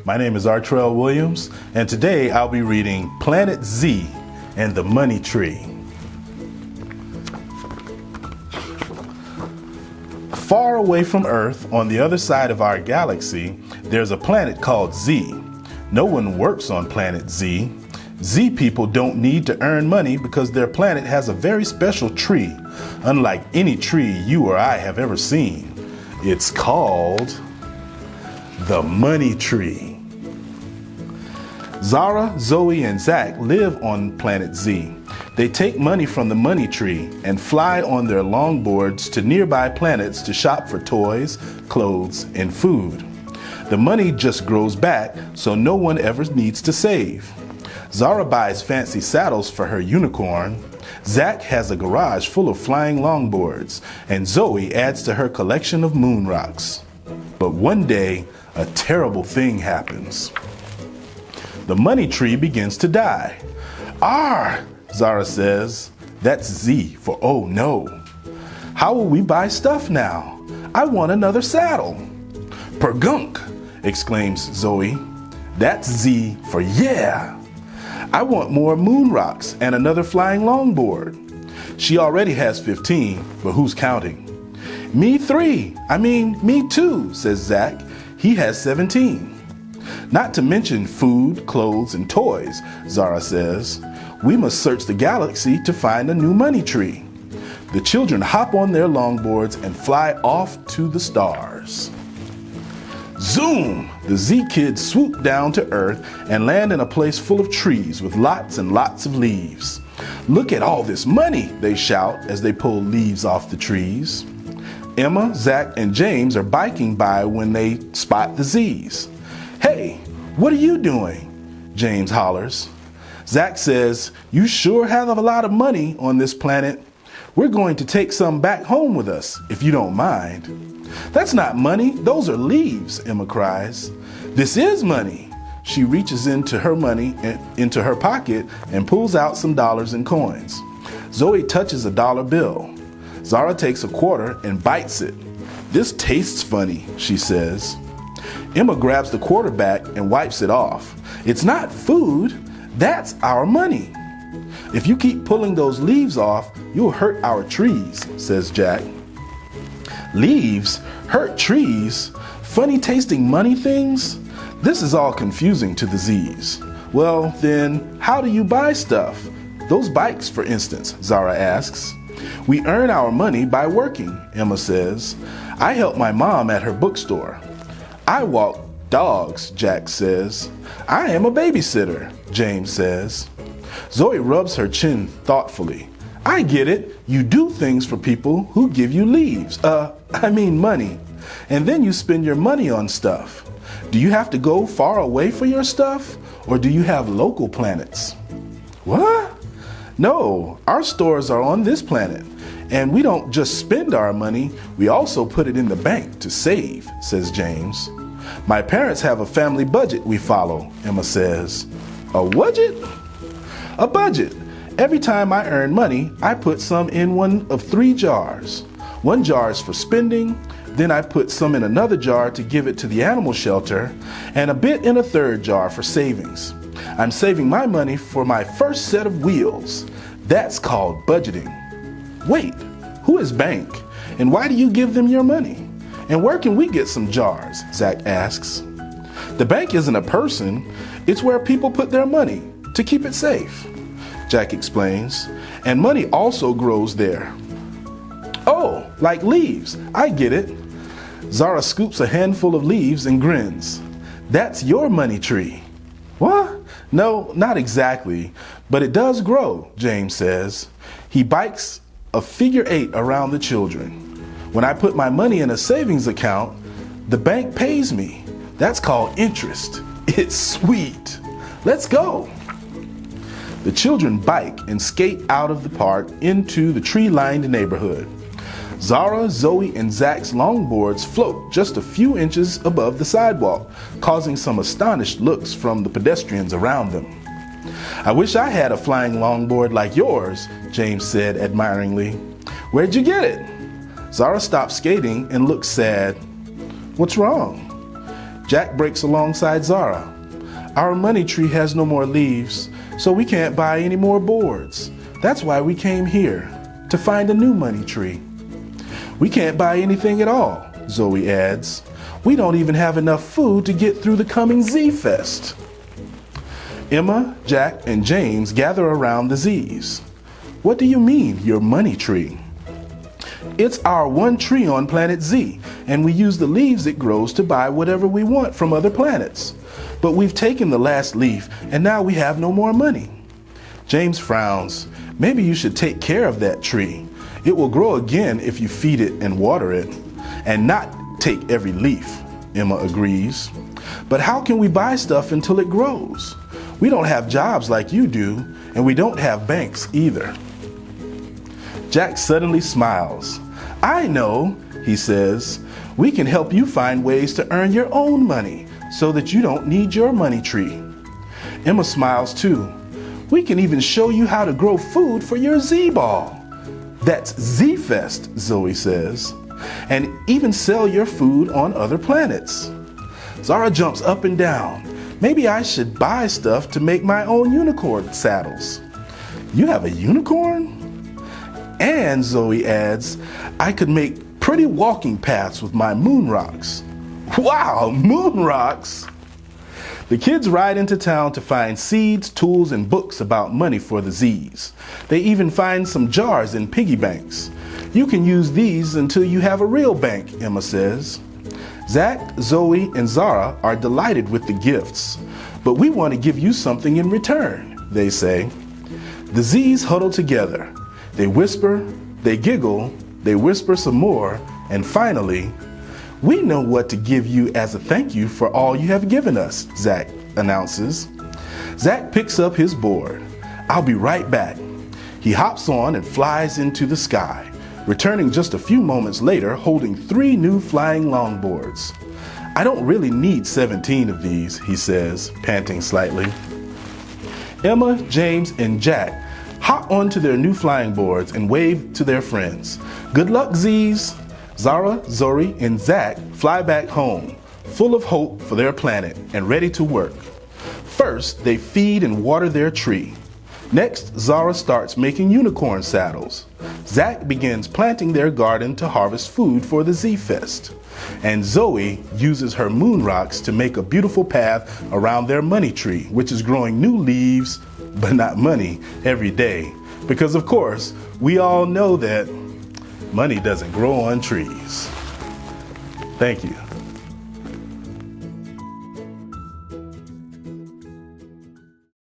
My name is Artrell Williams, and today I'll be reading Planet Z and the Money Tree. Far away from Earth, on the other side of our galaxy, there's a planet called Z. No one works on Planet Z. Z people don't need to earn money because their planet has a very special tree, unlike any tree you or I have ever seen. It's called the Money Tree. Zara, Zoe, and Zach live on Planet Z. They take money from the money tree and fly on their longboards to nearby planets to shop for toys, clothes, and food. The money just grows back, so no one ever needs to save. Zara buys fancy saddles for her unicorn. Zach has a garage full of flying longboards, and Zoe adds to her collection of moon rocks. But one day, a terrible thing happens. The money tree begins to die. "Arr!" Zara says. That's Z for oh no. "How will we buy stuff now? I want another saddle." "Pergunk!" exclaims Zoe. That's Z for yeah. "I want more moon rocks and another flying longboard." She already has 15, but who's counting? Me 2, says Zach. He has 17. "Not to mention food, clothes, and toys," Zara says. "We must search the galaxy to find a new money tree." The children hop on their longboards and fly off to the stars. Zoom! The Z kids swoop down to Earth and land in a place full of trees with lots and lots of leaves. "Look at all this money," they shout as they pull leaves off the trees. Emma, Zach, and James are biking by when they spot the Z's. "Hey, what are you doing?" James hollers. Zach says, "You sure have a lot of money on this planet. We're going to take some back home with us, if you don't mind." "That's not money, those are leaves," Emma cries. "This is money." She reaches into her pocket and pulls out some dollars and coins. Zoe touches a dollar bill. Zara takes a quarter and bites it. "This tastes funny," she says. Emma grabs the quarter back and wipes it off. "It's not food, that's our money." "If you keep pulling those leaves off, you'll hurt our trees," says Jack. Leaves? Hurt trees? Funny tasting money things? This is all confusing to the Z's. "Well, then, how do you buy stuff? Those bikes, for instance," Zara asks. "We earn our money by working," Emma says. "I help my mom at her bookstore." "I walk dogs," Jack says. "I am a babysitter," James says. Zoe rubs her chin thoughtfully. "I get it. You do things for people who give you leaves. Money. And then you spend your money on stuff. Do you have to go far away for your stuff? Or do you have local planets?" "What?" "No, our stores are on this planet. And we don't just spend our money, we also put it in the bank to save," says James. "My parents have a family budget we follow," Emma says. "A budget?" "A budget. Every time I earn money, I put some in one of 3 jars. One jar is for spending, then I put some in another jar to give it to the animal shelter, and a bit in a 3rd jar for savings. I'm saving my money for my first set of wheels. That's called budgeting." "Wait, who is Bank? And why do you give them your money? And where can we get some jars?" Zach asks. "The bank isn't a person, it's where people put their money to keep it safe," Jack explains. "And money also grows there." "Oh, like leaves, I get it." Zara scoops a handful of leaves and grins. "That's your money tree." "What?" "No, not exactly, but it does grow," James says. He bikes a figure 8 around the children. "When I put my money in a savings account, the bank pays me. That's called interest. It's sweet. Let's go." The children bike and skate out of the park into the tree-lined neighborhood. Zara, Zoe, and Zach's longboards float just a few inches above the sidewalk, causing some astonished looks from the pedestrians around them. "I wish I had a flying longboard like yours," James said admiringly. "Where'd you get it?" Zara stops skating and looks sad. What's wrong? Jack breaks alongside Zara. Our money tree has no more leaves, so we can't buy any more boards. That's why we came here, to find a new money tree. We can't buy anything at all, Zoe adds. We don't even have enough food to get through the coming Z-Fest. Emma, Jack, and James gather around the Z's. What do you mean, your money tree? It's our one tree on planet Z, and we use the leaves it grows to buy whatever we want from other planets. But we've taken the last leaf, and now we have no more money. James frowns. Maybe you should take care of that tree. It will grow again if you feed it and water it, and not take every leaf, Emma agrees. But how can we buy stuff until it grows? We don't have jobs like you do, and we don't have banks either. Jack suddenly smiles. I know, he says. We can help you find ways to earn your own money so that you don't need your money tree. Emma smiles too. We can even show you how to grow food for your Z-ball. That's Z-Fest, Zoe says. And even sell your food on other planets. Zara jumps up and down. Maybe I should buy stuff to make my own unicorn saddles. You have a unicorn? And Zoe adds, I could make pretty walking paths with my moon rocks. Wow, moon rocks! The kids ride into town to find seeds, tools, and books about money for the Z's. They even find some jars and piggy banks. You can use these until you have a real bank, Emma says. Zach, Zoe, and Zara are delighted with the gifts, but we want to give you something in return, they say. The Z's huddle together. They whisper, they giggle, they whisper some more, and finally, we know what to give you as a thank you for all you have given us, Zach announces. Zach picks up his board. I'll be right back. He hops on and flies into the sky, returning just a few moments later holding 3 new flying longboards. I don't really need 17 of these, he says, panting slightly. Emma, James, and Jack hop onto their new flying boards and wave to their friends. Good luck, Z's! Zara, Zoe, and Zach fly back home, full of hope for their planet and ready to work. First, they feed and water their tree. Next, Zara starts making unicorn saddles. Zach begins planting their garden to harvest food for the Z-Fest. And Zoe uses her moon rocks to make a beautiful path around their money tree, which is growing new leaves, but not money, every day. Because of course, we all know that money doesn't grow on trees. Thank you.